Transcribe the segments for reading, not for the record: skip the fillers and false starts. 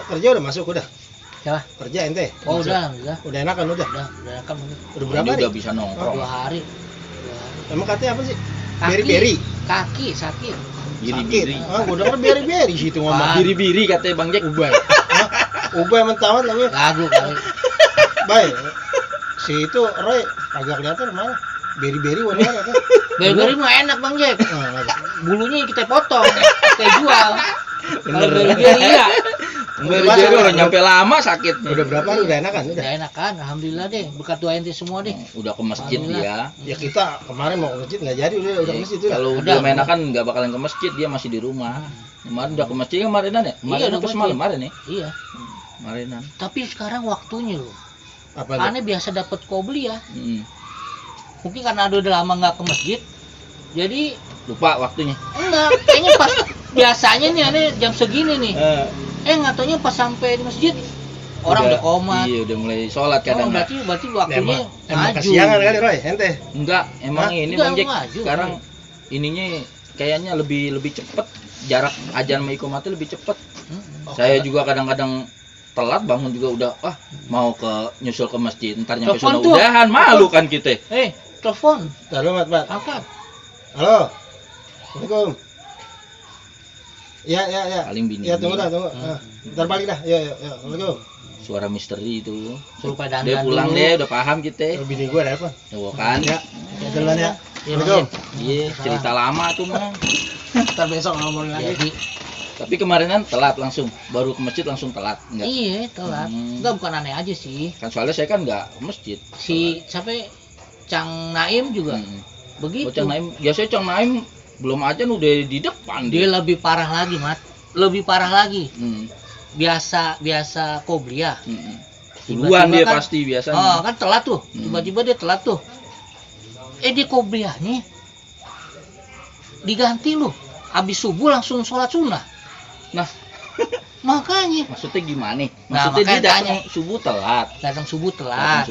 Kerja udah masuk udah. Siapa? Kerja ente. Oh udah, alhamdulillah. Udah enakan udah. Udah enakan udah. Udah berapa Ini hari? udah bisa nongkrong. 2 hari. Emang katanya apa sih? Kaki. Beri-beri. Kaki sakit. Biri-biri. Ah, gua denger beri-beri sih itu ngomong. Ah. Biri-biri katanya Bang Jack. Ubay. Hah? Ubay mentawat namanya. Lagu kali. Baik. Si itu Roy agak kelihatan mana? Beri-beri warna apa? Beri-beri mah enak Bang Jack. Bulunya kita potong, kita jual. Kalau beri-beri iya. Biri-biri udah nyampe lama sakit. Udah berapa hari udah enakan udah? Udah enak kan, alhamdulillah deh. Berkat doa ente semua deh. Udah ke masjid dia. Ya kita kemarin mau ke masjid nggak jadi udah ke masjid udah. Kalau Udah, belum enakan nggak bakalan ke masjid, dia masih di rumah. Kemarin udah ke masjid kemarinan ya? Kemarin udah atau ke semalam masjid. kemarin ya? Iya. Kemarinan. Tapi sekarang waktunya loh. Apa Aneh biasa dapat kobli ya. Mm. Mungkin karena udah lama nggak ke masjid. Jadi Lupa waktunya. enggak, kayaknya pas biasanya nih aneh jam segini nih. Nggak taunya pas sampai di masjid orang udah komat. Iya, udah mulai sholat Oh, kadang. berarti waktunya emang maju. kesiangan kali Roy ente. Enggak, emang Hah? ini Enggak, Bang Jack maju, sekarang ininya kayaknya lebih cepet, jarak ajan sama iqomatnya lebih cepet. Saya juga kadang-kadang telat bangun juga udah mau ke nyusul ke masjid, ntar nyampe Telepon sana tuh. udahan, malu kan kita. Telepon. Halo Mat. Angkat. Halo. Assalamualaikum. Ya. Paling bini. Ya tunggu. Ntar balik dah. Ya. Assalamualaikum. Suara misteri itu. Suruh pada Dia pulang deh, udah paham kita. Bini gua ada apa? Tuh kan. Ya. Duluan ya. Iya, Assalamualaikum. Iya, cerita lama tuh mah. Ntar besok ngomongin lagi. Jadi, Tapi kemarinan telat langsung, baru ke masjid langsung telat. Enggak. iya telat. Enggak, bukan aneh aja sih. Kan soalnya saya kan nggak ke masjid. Si sampai Cang Naim juga begitu. Cang Naim, biasanya Cang Naim belum aja udah di depan Dia lebih parah lagi, Mat. Lebih parah lagi. Hmm. Biasa kobliyah. Duluan Tiba-tiba dia kan- pasti biasanya. Oh, kan telat tuh. Tiba-tiba dia telat tuh. Dia kobliyahnya diganti loh. Habis subuh langsung sholat sunnah. Nah, Makanya maksudnya gimana? Nah, Maksudnya dia makanya datang subuh telat. datang subuh telat.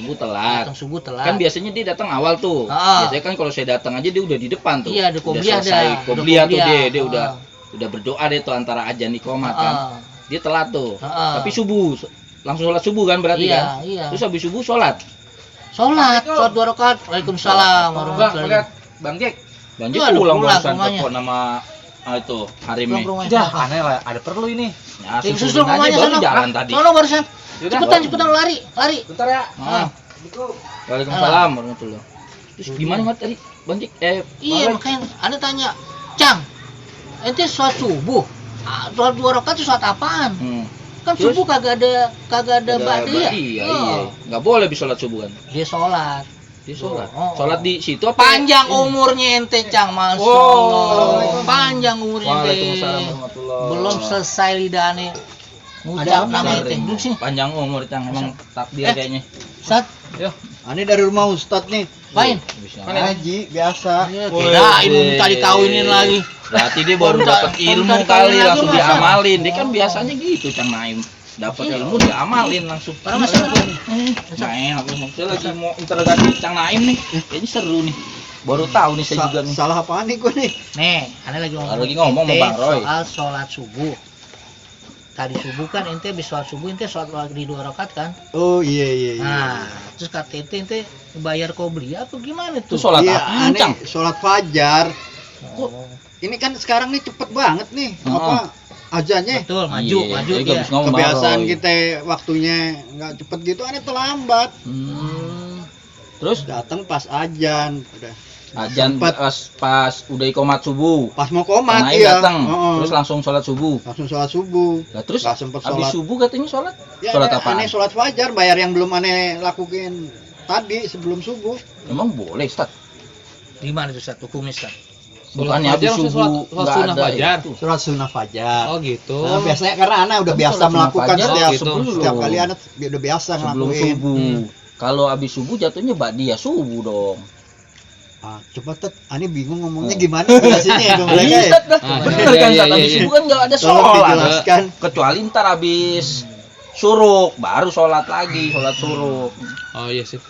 Datang subuh telat. Kan Kan biasanya dia datang awal tuh. Ah. Biasanya kan kalau saya datang aja dia udah di depan tuh. Iya, ada Udah qobliyah selesai dah. qobliyah Udah tuh dia qobliyah. udah berdoa deh tuh antara ajan iqomat kan. Dia telat tuh. Tapi subuh langsung sholat subuh kan berarti Iya, kan? iya. Terus habis subuh sholat. Sholat 2 rakaat. Waalaikumsalam warahmatullahi wabarakatuh. Bang Jack. Bang Itu Jack ada pulang pulang barusan rumahnya. telepon sama itu Harim Pulang nih. ke rumahnya. Dah, Kenapa? aneh lah, ada perlu ini. Ya, Susul susulin aja, rumahnya baru sono. jalan tadi. Sono barusan. Yaudah, Cepetan lari. Bentar ya. Ah. Waalaikumsalam warahmatullahi. Terus gimana Mat tadi? Bang Jack Iya, makanya Anda tanya, Cang, ente sholat subuh? Sholat 2 rakaat itu sholat apaan? Kan Terus? subuh kagak ada ba'diyah. Iya, Oh. iya. Enggak boleh bisa sholat subuh kan. Dia sholat. Dia sholat. Oh. Sholat di situ apa? Panjang umurnya ente, Cang, Masya Oh. Allah. Panjang umurnya ente. Waalaikumsalam warahmatullahi. Belum selesai lidahnya. Ngucap nama ente. Duduk sini. Panjang umur Cang, emang takdir kayaknya. Ustaz, Aneh dari rumah Ustadz nih. main. Bisa. Haji biasa. Kirain minta dikawinin lagi. Berarti dia baru dapat ilmu kali langsung diamalin. Dia kan biasanya gitu Cang Naim. Dapat ilmu diamalin langsung. Parah masalah. Main aku saya lagi mau interogasi Cang Naim nih. Kayaknya seru nih. Baru tahu nih saya juga nih. Salah apaan nih gue nih? Nih, Anda lagi ngomong. Lagi ngomong sama ente Bang Roy. soal sholat subuh. Tadi subuh kan ente habis sholat subuh ente sholat di 2 rakaat kan? Oh iya. Nah, terus kata ente bayar qobliyah apa gimana Itu tuh? sholat Iya, apa aneh Cang? sholat fajar. Oh, Ini kan sekarang nih cepet banget nih. Apa ajannya? betul, maju Iya, ya. dia habis ngomong Kebiasaan Bang Roy. kita waktunya nggak cepet gitu, aneh terlambat. Terus Datang pas ajan, udah. ajan Sempet. pas udah iqomat subuh. Pas mau Cang komat Naim ya. datang. Heeh. Terus langsung sholat subuh. Langsung sholat subuh. Lah terus Nggak sempet habis sholat. subuh katanya sholat. Ya, Sholat apaan? aneh sholat fajar, bayar yang belum aneh lakuin tadi sebelum subuh. Emang boleh, Ustaz? Gimana tuh Ustaz hukumnya Ustaz? Bukannya habis subuh sholat nggak sunnah ada fajar? itu. Sholat sunnah fajar. Oh gitu. Nah, biasanya karena anak udah Tapi biasa sholat sunnah melakukan fajar setiap gitu. setiap kali anak udah biasa Sebelum ngelakuin. subuh. Kalau habis subuh jatuhnya ba'diyah subuh dong. Ah, coba Tet, ani bingung ngomongnya gimana jelasinnya ya ke mereka ya. Ustaz dah. Ah, Bener iya, kan iya, Ustaz? iya, Habis iya. subuh kan nggak ada Tolong sholat. dijelaskan. Kecuali ntar habis suruk baru sholat lagi, sholat suruk. Oh iya sih.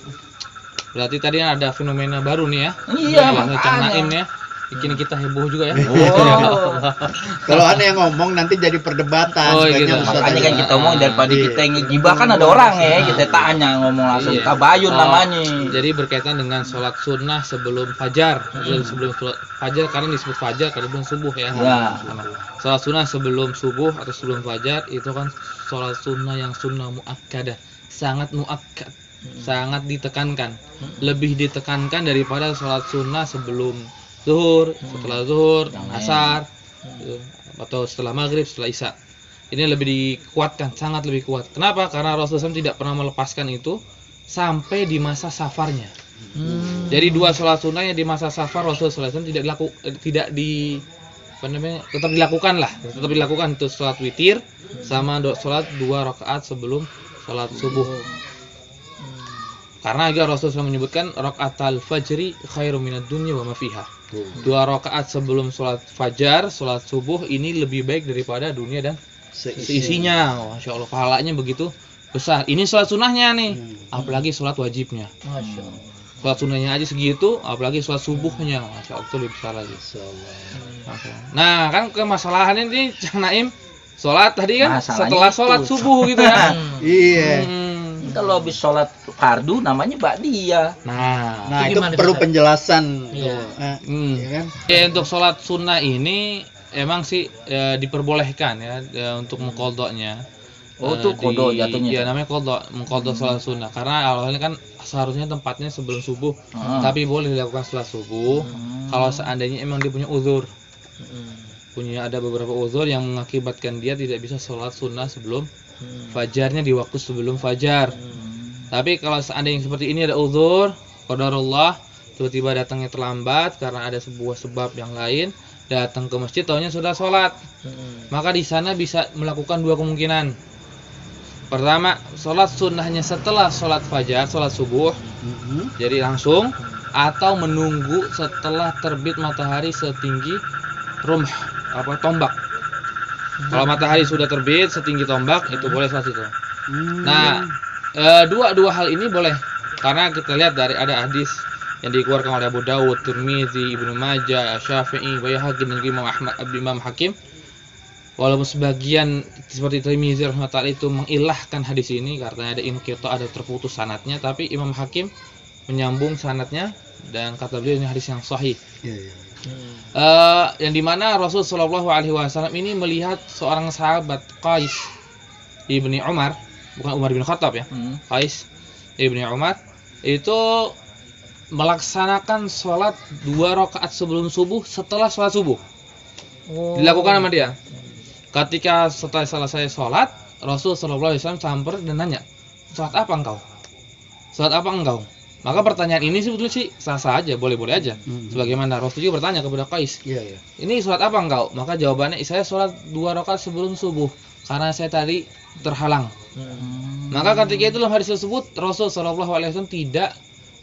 Berarti tadi ada fenomena baru nih ya. Iya, Cang makanya. Naim ya. bikin kita heboh juga ya. Oh. Kalau aneh yang ngomong nanti jadi perdebatan. Oh, Sebaiknya gitu. Ustaz Makanya aja. kan kita ngomong daripada Iya. kita ngegibah kan ada orang ya, kita tanya ngomong langsung Iya. tabayun Oh, namanya. Jadi berkaitan dengan sholat sunnah sebelum fajar. Sebelum sholat fajar karena disebut fajar karena belum subuh ya. Ya. Sholat sunnah sebelum subuh atau sebelum fajar itu kan sholat sunnah yang sunnah muakkadah, sangat muakkad, sangat ditekankan, lebih ditekankan daripada sholat sunnah sebelum zuhur, setelah zuhur, asar, atau setelah maghrib, setelah isya. Ini lebih dikuatkan, sangat lebih kuat. Kenapa? Karena Rasulullah SAW tidak pernah melepaskan itu sampai di masa safarnya. Jadi dua sholat sunnah yang di masa safar Rasulullah SAW tetap dilakukan lah, tetap dilakukan itu sholat witir sama sholat 2 rakaat sebelum sholat subuh. Karena juga Rasulullah SAW menyebutkan rakaatal fajri khairum minad dunya wa ma fiha. 2 rakaat sebelum sholat fajar, sholat subuh ini lebih baik daripada dunia dan seisinya. Masya Allah, pahalanya begitu besar. Ini sholat sunnahnya nih, apalagi sholat wajibnya. Masya Allah. Sholat sunnahnya aja segitu, apalagi sholat subuhnya. Masya Allah, itu lebih besar lagi. Masya Allah. Nah, kan kemasalahannya ini Cang Naim, sholat tadi kan Masalahnya setelah sholat itu. subuh gitu ya. Iya. Kalau habis sholat fardu namanya ba'diyah. Nah, Itu itu gimana, perlu Ustaz? penjelasan. Iya. Iya kan? Untuk sholat sunnah ini emang sih diperbolehkan ya untuk mengkodoknya. Oh, itu kodok jatuhnya. Ya namanya kodok, mengkodok sholat sunnah. Karena awalnya kan seharusnya tempatnya sebelum subuh, tapi boleh dilakukan setelah subuh. Kalau seandainya emang dia punya uzur, ada beberapa uzur yang mengakibatkan dia tidak bisa sholat sunnah sebelum fajarnya di waktu sebelum fajar. Tapi kalau seandainya seperti ini ada uzur, qadarullah, tiba-tiba datangnya terlambat karena ada sebuah sebab yang lain, datang ke masjid taunya sudah sholat, maka di sana bisa melakukan dua kemungkinan. Pertama, sholat sunnahnya setelah sholat fajar, sholat subuh, jadi langsung, atau menunggu setelah terbit matahari setinggi rumh, tombak. Kalau matahari sudah terbit setinggi tombak, itu boleh sholat itu. Nah, dua hal ini boleh, karena kita lihat dari ada hadis yang dikeluarkan oleh Abu Dawud, Tirmizi, Ibnu Majah, Syafi'i, Baihaqi dan Imam Hakim. Walaupun sebagian seperti Tirmizi rahimahullah itu mengilahkan hadis ini karena ada inqita, ada terputus sanadnya, tapi Imam Hakim menyambung sanadnya dan kata beliau ini hadis yang sahih. Yang dimana Rasul Shallallahu Alaihi Wasallam ini melihat seorang sahabat Qais ibni Umar, bukan Umar bin Khattab ya, Qais ibni Umar itu melaksanakan sholat 2 rakaat sebelum subuh setelah sholat subuh. Dilakukan sama dia. Ketika setelah selesai sholat, Rasul Shallallahu Alaihi Wasallam samper dan nanya, sholat apa engkau? Sholat apa engkau? Maka pertanyaan ini sebetulnya sih sah-sah aja, boleh-boleh aja. Sebagaimana Rasul juga bertanya kepada Qais, ini sholat apa engkau? Maka jawabannya, saya sholat 2 rakaat sebelum subuh karena saya tadi terhalang. Maka ketika itu dalam hadis tersebut Rasul Shallallahu Alaihi Wasallam tidak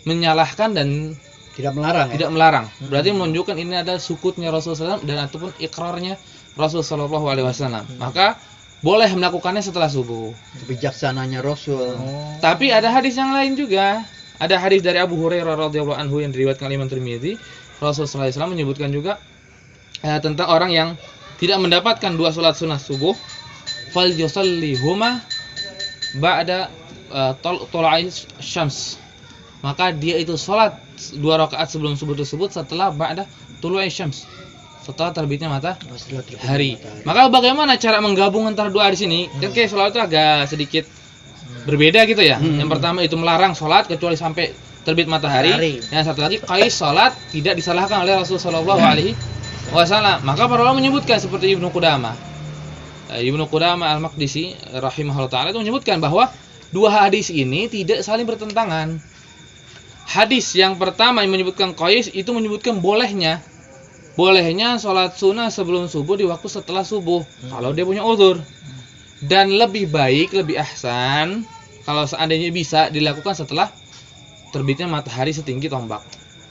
menyalahkan dan tidak melarang. Tidak melarang. Berarti menunjukkan ini adalah sukutnya Rasul SAW dan ataupun ikrarnya Rasul Shallallahu Alaihi Wasallam. Maka boleh melakukannya setelah subuh. Bijaksananya Rasul. Tapi ada hadis yang lain juga. Ada hadis dari Abu Hurairah radhiyallahu anhu yang diriwayatkan oleh Imam Tirmizi. Rasul sallallahu alaihi wasallam menyebutkan juga tentang orang yang tidak mendapatkan 2 salat sunnah subuh, fal yusallihuma ba'da tulu'i syams. Maka dia itu salat 2 rakaat sebelum subuh tersebut setelah ba'da tulu'i syams, setelah terbitnya matahari. Maka bagaimana cara menggabung antara dua hadis ini? Kan kayak salat itu agak sedikit berbeda gitu ya. Yang pertama itu melarang sholat kecuali sampai terbit matahari. Yang satu lagi Qais sholat tidak disalahkan oleh Rasulullah Shallallahu Alaihi Wasallam. Maka para ulama menyebutkan seperti Ibnu Qudamah Al-Maqdisi rahimahullah taala itu menyebutkan bahwa dua hadis ini tidak saling bertentangan. Hadis yang pertama yang menyebutkan Qais itu menyebutkan bolehnya sholat sunnah sebelum subuh di waktu setelah subuh kalau dia punya uzur. Dan lebih baik, lebih ahsan kalau seandainya bisa dilakukan setelah terbitnya matahari setinggi tombak.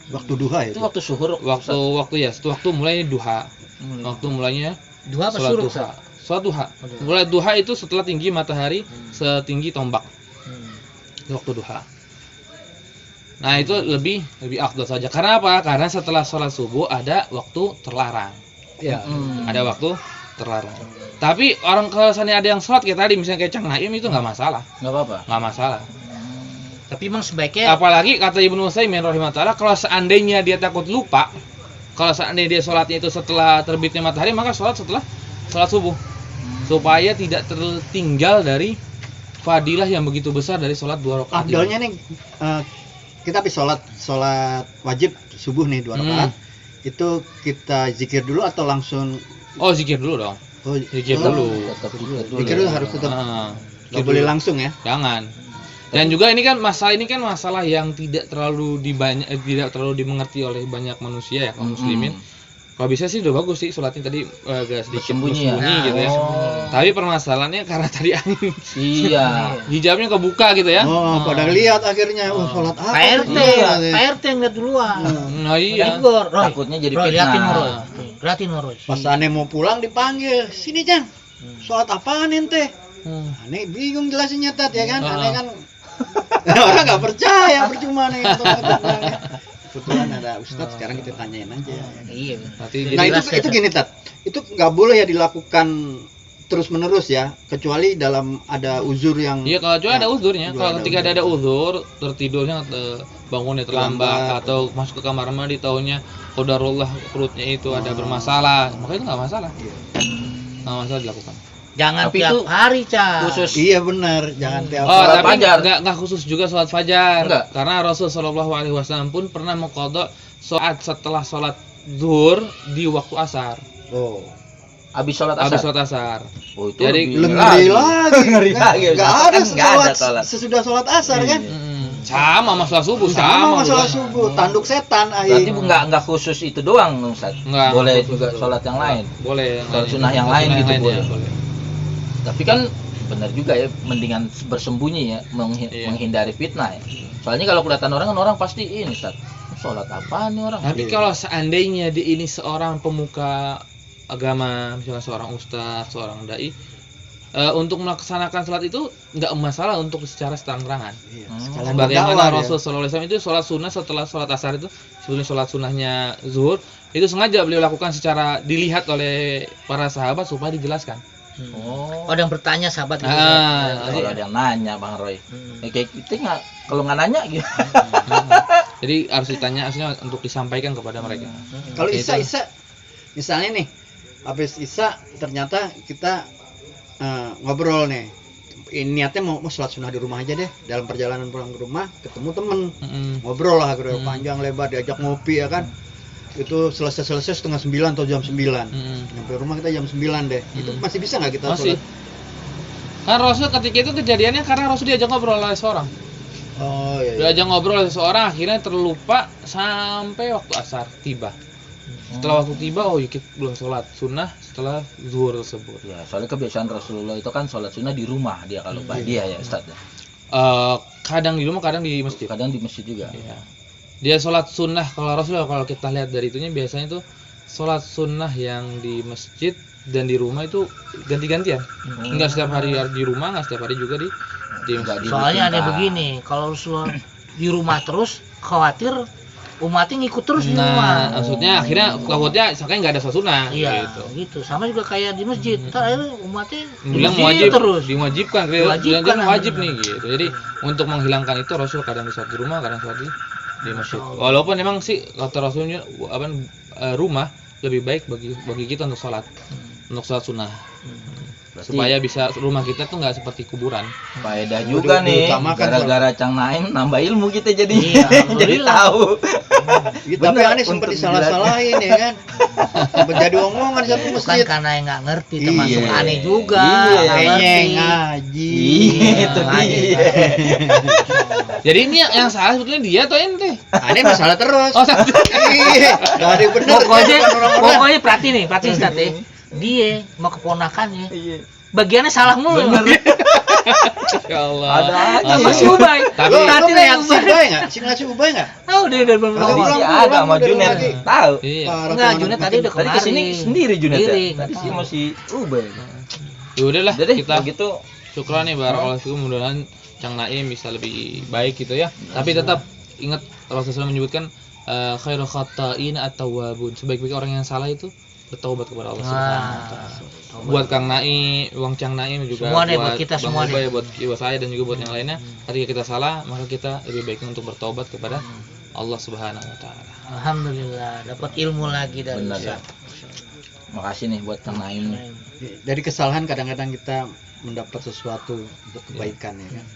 Waktu duha Itu waktu suhur. Waktu mulai duha. Waktu mulainya Duha apa sholat suruh? duha. Sholat duha. Mulai duha itu setelah tinggi matahari setinggi tombak. Itu waktu duha. Nah, itu lebih afdal saja. Karena apa? Karena setelah sholat subuh ada waktu terlarang. Ya. Ada waktu terlarang. Tapi orang kalau seandainya ada yang sholat kayak tadi, misalnya kayak Cang Naim itu nggak masalah. Nggak apa-apa. Nggak masalah. Tapi emang sebaiknya Apalagi kata Ibnu Utsaimin rahimahullah, kalau seandainya dia takut lupa, kalau seandainya dia sholatnya itu setelah terbitnya matahari, maka sholat setelah sholat subuh, supaya tidak tertinggal dari fadilah yang begitu besar dari sholat 2 rakaat. Afdalnya nih kita habis sholat wajib subuh nih 2 rakaat. Itu kita zikir dulu atau langsung Oh, zikir dulu dong. Zikir dulu. Tetap zikir dulu. Zikir dulu harus tetap Zikir nggak boleh dulu. langsung ya. Jangan. Dan juga ini kan masalah yang tidak terlalu dimengerti oleh banyak manusia ya, kaum muslimin. Kalau bisa sih udah bagus sih sholatnya tadi agak sedikit Bersembunyi ya? gitu ya. Tapi permasalahannya karena tadi angin Iya. hijabnya kebuka gitu ya. Pada lihat akhirnya sholat apa? Pak RT, tuh? Pak RT ngeliat duluan. Nah iya. Igor, Roy. Takutnya jadi Roy, liatin fitnah. Roy. Liatin Roy. Pas aneh mau pulang dipanggil, sini Cang, sholat apaan ente? Aneh bingung jelasinnya Tat ya kan, aneh kan orang nggak percaya, percuma nih. Kebetulan ada Ustadz, sekarang kita tanyain aja. Iya. Nanti Nah Jelas itu ya, gini Tat, itu nggak boleh ya dilakukan terus menerus ya, kecuali dalam ada uzur yang. iya kalau cuma ada uzurnya. Kalau Kalau ada ketika uzur. ada uzur, tertidurnya bangunnya terlambat Terlambat. atau masuk ke kamar mandi taunya qadarullah perutnya itu ada bermasalah, maka itu nggak masalah. Nggak masalah dilakukan. Jangan Tapi tiap itu hari, Cak. Khusus Iya benar, jangan tiap Oh, Sholat tapi fajar. nggak khusus juga sholat fajar. Enggak. Karena Rasul Shallallahu Alaihi Wasallam pun pernah mengqadha sholat setelah sholat zuhur di waktu asar. Oh, habis sholat Habis asar. sholat asar. Oh, itu Jadi, lebih ngeri lagi. Ngeri lagi. Nggak Asar ada kan nggak ada sholat sholat. sesudah sholat asar kan? Sama masalah subuh Sama masalah juga. subuh, tanduk setan Berarti aing. nggak khusus itu doang, Ustaz. Nggak. Boleh juga sholat yang lain. Boleh. Sholat sunnah yang lain gitu ya, boleh. Tapi kan benar juga ya, mendingan bersembunyi ya, Iya. menghindari fitnah ya. Soalnya kalau kelihatan orang kan orang pasti ini, Ustaz. Sholat apaan nih orang? Tapi kalau seandainya dia ini seorang pemuka agama, misalnya seorang ustadz, seorang dai, untuk melaksanakan sholat itu nggak masalah untuk secara terang-terangan. Iya, Hmm. sekalian Bagaimana berdakwah dia. Rasul Sallallahu Alaihi Wasallam itu sholat sunnah setelah sholat asar itu, sebelum sholat sunnahnya zuhur, itu sengaja beliau lakukan secara dilihat oleh para sahabat supaya dijelaskan. Oh. Ada yang bertanya sahabat gitu. Kalau ada yang nanya, Bang Roy. Ya, kayak kita nggak, kalau nggak nanya gitu. Jadi harus ditanya, harusnya untuk disampaikan kepada mereka. Kalau Itu. Isa misalnya nih, habis Isa ternyata kita ngobrol nih. Ini niatnya mau sholat sunnah di rumah aja deh. Dalam perjalanan pulang ke rumah ketemu temen, ngobrol lah, ngobrol panjang lebar, diajak ngopi ya kan. Itu selesai 8:30 atau jam 9. Sampai rumah kita jam 9 deh. Itu masih bisa nggak kita Masih. sholat? Kan Rasul ketika itu kejadiannya karena Rasul diajak ngobrol oleh seorang. Oh iya. Diajak ngobrol oleh seseorang, akhirnya terlupa sampai waktu asar tiba. Setelah waktu tiba, oh kita belum sholat sunnah setelah zuhur tersebut. Ya, soalnya kebiasaan Rasulullah itu kan sholat sunnah di rumah dia kalau dia ya, Ustaz. Kadang di rumah, kadang di masjid. Kadang di masjid juga. Iya. Dia sholat sunnah, kalau Rasulullah kalau kita lihat dari itunya biasanya itu sholat sunnah yang di masjid dan di rumah itu ganti-gantian. Enggak setiap hari di rumah, enggak setiap hari juga di masjid. Soalnya ada begini, kalau Rasulullah di rumah terus khawatir umatnya ngikut terus di rumah. Nah, maksudnya akhirnya takutnya misalkan nggak ada sholat sunnah Iya, gitu. gitu. Sama juga kayak di masjid. Ntar akhirnya umatnya di Bilang masjid wajib terus. diwajibkan, Diwajibkan, dia wajib nih gitu. Jadi untuk menghilangkan itu Rasul kadang sholat di rumah, kadang sholat di masjid. Walaupun memang sih kata Rasulnya rumah lebih baik bagi kita untuk sholat sunnah. Berarti Supaya bisa rumah kita tuh nggak seperti kuburan. faedah juga nih, diutamakan gara-gara Cang Naim nambah ilmu kita jadi Iya, jadi alhamdulillah. tahu. Gitu, tapi Benar, aneh sempat untuk disalah-salahin ya kan. Sempat jadi omongan satu Bukan masjid. karena yang nggak ngerti, termasuk Iya. aneh juga. Iya, nggak Kayaknya ngerti. ngaji. Itu Makanya. dia. Jadi ini yang salah sebetulnya dia atau ente? Aneh masalah terus. Oh, salah. Iya, nggak ada yang benar. Pokoknya perhatiin Ustaz ya. Dia mau keponakannya. Iya. Bagiannya salah mulu. Ya Allah. Ada aja. Sama si Ubay. Tapi Perhatiin reaksi. Ubay nggak? Si ngasih Ubay nggak? Tahu dia dari Tadi belum. Masih pulang, ada sama dari Junet. tadi. Tahu. iya. Enggak, Junet tadi udah Tadi kemari. kesini sendiri Junet ya. Sendiri, Tadi nggak sih tahu. masih Ubay. Ya udahlah Jadi kita gitu. syukran nih barakallahu fikum, mudah-mudahan Cang Naim bisa lebih baik gitu ya. Tapi tetap ingat Rasulullah menyebutkan khairul khata'in at-tawwabun. Sebaik-baik orang yang salah itu bertaubat kepada Allah Subhanahu wa taala. Buat Kang Nai, Wang Cang Nai juga Semua deh, buat kita Bang semua Ubay, deh. buat saya dan juga buat yang lainnya. Ketika kita salah, maka kita lebih baiknya untuk bertaubat kepada Allah Subhanahu wa taala. Alhamdulillah dapat ilmu lagi dari Benar, Ustaz. Makasih nih buat Kang Naim nih. Dari kesalahan kadang-kadang kita mendapat sesuatu untuk kebaikan ya kan.